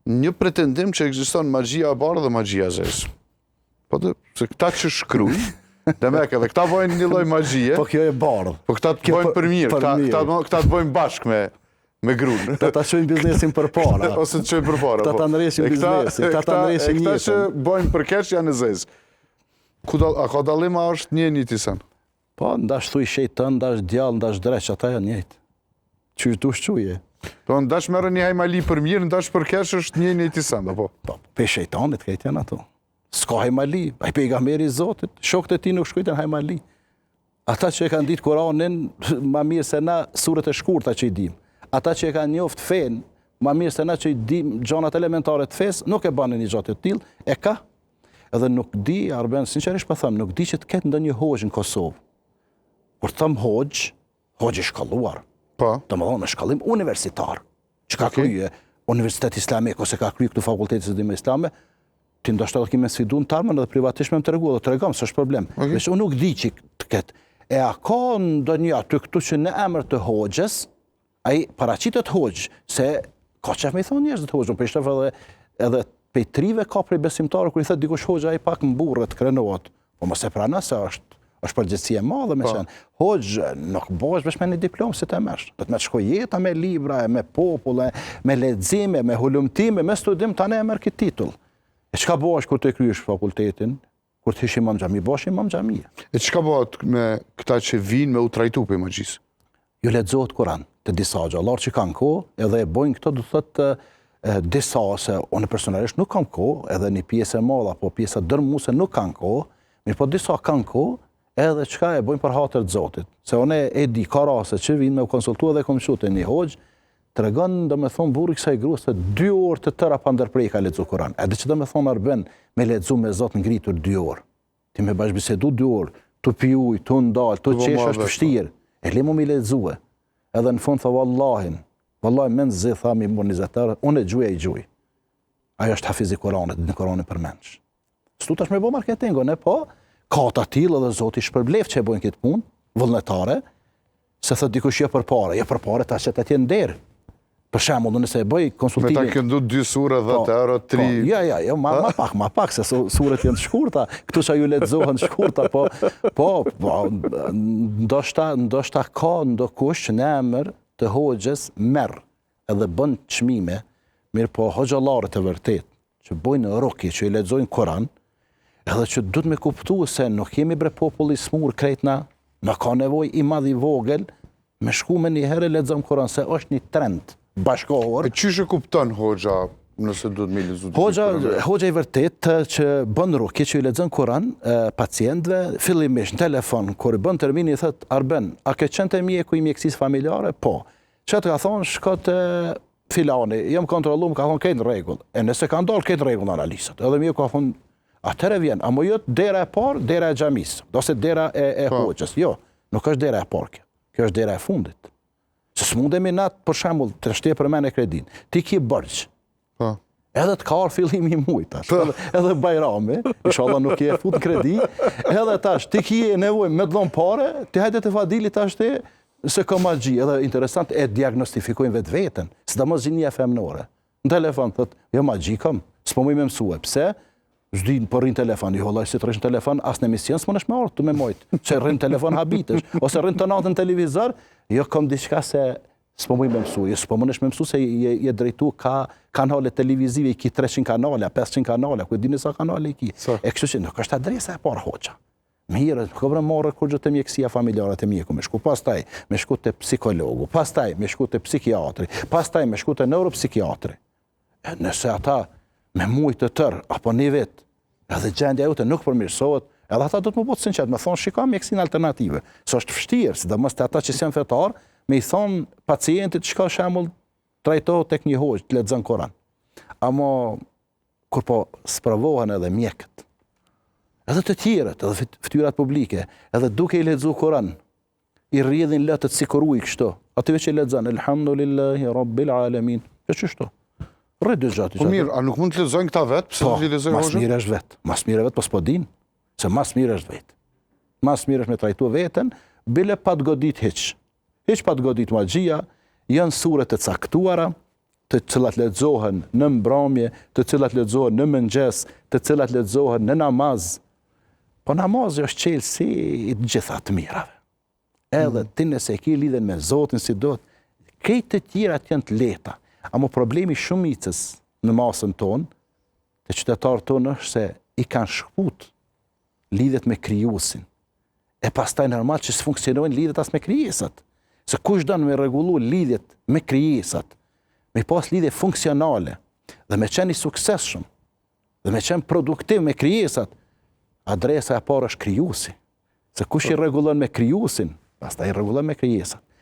një pretendim që ekziston magjia e bardhë dhe magjia e zezë. Po se këta që shkruajnë, demek edhe këta bojnë një lloj magjie. Po kjo e bardhë. Po këta të bojnë për mirë, këta të bojnë bashkë me grunë. Ta shojnë biznesin për para. Ose të shojnë për para. Ta ndreshin biznesin, ta ndreshin jetën. Këta që bojnë për keq janë e zezë. A ka dallim, a është një sen? Po, ndash thuj shejtën, ndash djallë, ndash dreq, ata janë njëjtë. Qysh dush quje. Po, ndash merë një hajmali për mirë, ndash për keq është një sen, apo? Po, pe shejtanit këtë janë ato. S'ka hajmali, ai pejgamberi i Zotit, shokët e tij nuk shkruajnë hajmali. Ata që e kanë ditë Kur'anin, ma mirë se na surët e shkurta që i dim. Ata që e kanë njoft fen, ma mirë se na që i dim gjanat elementare të fesë, nuk e banë një gjatë të tillë, e ka. Edhe nuk di, Arben, sinqerisht po them, nuk di që të ketë ndonjë hoxh në Kosovë. Kur them hoxh i shkolluar. Po. Domethënë shkollim universitar. Që ka krye Universiteti Islamik ose ka krye këtu Fakulteti i Islamit. Ti ndoshta do kemi sfiduar në tarmën edhe privatisht më të rregull, do t'rregom, s'është problem. Veç unë nuk di që të ketë. E a ka ndonjë aty këtu që në emër të hoxhës, ai paraqitet hoxh, se ka çfarë më thonë njerëz të hoxhën, për shkak edhe pejtrive ka prej besimtarë kur i thotë dikush hoxha ai pak mburret krenohet. Po mos e pranon se është përgjegjësi e madhe me sen. Hoxh nuk bëhesh vetëm me një diplomë si të mersh. Do të më shkoj jeta me libra, me popull, me lexime, me hulumtime, me studim tani e merr këtë titull. E çka bëhesh kur të kryesh fakultetin? Kur të ish imam xhami, bëhesh imam xhamie. E çka bëhet me këta që vinë me u trajtu për magjisë? Jo lexohet Kur'an të disa xhallar që kanë kohë, edhe e bojnë këto do thotë disa se unë personalisht nuk kam kohë, edhe një pjesë e madhe apo pjesa dërmuese nuk kanë kohë, mirë po disa kanë kohë, edhe çka e bojnë për hatër të Zotit. Se unë e di ka raste që vinë me u konsultua dhe kom shute një hoxh, tregon domethënë burri kësaj gruas se 2 orë të tëra pa ndërprej ka lexuar Kur'an. Edhe që domethënë Arben me lexu me Zot ngritur 2 orë. Ti me bashkëbisedu 2 orë, tu pi ujë, tu ndal, tu qesh është vështirë. E le më lexue. Edhe në fund tha vallahi men zi tha mi monizator, unë e gjuaj. Ajo është hafiz i Kur'anit, në Kur'anin përmendsh. S'tu tash me bë marketingo, ne po ka të tillë edhe Zoti shpërbleft që e bojnë këtë punë vullnetare, se thot dikush jo përpara ta që atje nder. Për shembull, nëse e bëj konsultimin. Me ta këndu 2 sura 10 euro, 3. Jo, ma pak se suret janë të shkurta, këtu që ju lexohen shkurta, po ndoshta ka ndokush që në emër të hoxhës merr edhe bën çmime, mirë po hoxhallarët e vërtet që bojnë rukje, që i lexojnë Kur'an, edhe që duhet me kuptuar se nuk jemi bre popull i smur krejtna, na ka nevojë i madh i vogël me shku me një herë lexojmë Kur'an se është një trend bashkohor. E çish e kupton hoxha nëse duhet me lexuar? Hoxha i vërtet që bën rukje, që i lexon Kur'an pacientëve, fillimisht në telefon kur i bën terminin i thot Arben, a ke qenë te mjeku i mjekësisë familjare? Po. Çfarë ka thonë? Shko te filani, jam kontrolluar, ka thonë këtë rregull. E nëse ka ndal këtë rregull analizat. Edhe mjeku ka thonë atëherë vjen, a mo jo dera e parë, dera e xhamisë, ose dera e hoxhës. Jo, nuk është dera e parë. Kjo është dera e fundit. Se s'mundemi natë, për shembull, të shtje për me në kredin. Ti ki bërgjë. Edhe të ka arë fillimi i mujt, edhe bajrami, inshallah nuk je fut në kredi, edhe tash, ti ki e nevoj me dhon pare, ti hajde të fadili tash ti, se ka magji, edhe interesant, e diagnostifikojnë vetë vetën, së da mos gjinja femnore. Në telefon, thët, jo magji kam, s'po mu i me mësue, pse? Zdi për rrinë telefon, i hollaj si të rrinë telefon, as në emision s'më nësh me orë të me mojtë, që rrinë telefon habitësh, ose rrinë të natë në televizor, jo kom diçka se s'po mu i me mësu, s'po mu nësh me mësu se je drejtu ka kanale televizive, i ki 300 kanale, 500 kanale, ku e dini sa kanale i ki. E kështu që nuk është adresa e parë hoxha. Mirë, këbrë morë kërgjë të mjekësia familjare të mjeku, me shku pastaj, me shku të psikologu, pastaj, me shku të psikiatri, pastaj, me shku të neuropsikiatri. Nëse ata me mujtë të tërë, apo një vetë, edhe gjendja jote nuk përmirësohet, edhe ata do të më botë sinqet, me thonë shika mjekësin alternative. Së është fështirë, si dhe mështë ata që si janë fetar, me i thonë pacientit shka shemull trajtohet tek një hoxh, të lexon Kur'an. Amo, kur po spravohen edhe mjekët, edhe të tjerët, edhe fytyrat publike, edhe duke i lexuar Kur'an, i rrjedhin lëtët si kuruj kështu. Ative që i lexon, Elhamdulillahi Rabbil Alamin, e qështu. Rrëdy gjatë. Po mirë, a nuk mund të lexojnë këta vetë? Po, mas mirë është vetë. Mas mirë vetë, po s'po din, se mas mirë është vetë. Mas mirë është me trajtu vetën, bile pa të godit hiç. Hiç pa të godit magjia, janë suret e caktuara, të cilat lexohen në mbrëmje, të cilat lexohen në mëngjes, të cilat lexohen në namaz. Po namazi është qelësi i të gjitha të mirave. Edhe ti nëse e ke lidhen me Zotin si do, krejt të tjerat janë të lehta. Amo problemi shumicës në masën tonë, të qytetarët tonë është se i kanë shkput lidhet me krijuesin. E pastaj normal që s'funksionojnë lidhet as me krijesat. Se kush don me rregullu lidhjet me krijesat, me pas lidhje funksionale dhe me qenë i suksesshëm, dhe me qenë produktiv me krijesat, adresa e parë është krijuesi. Se kush i rregullon me krijuesin, pastaj i rregullon me krijesat.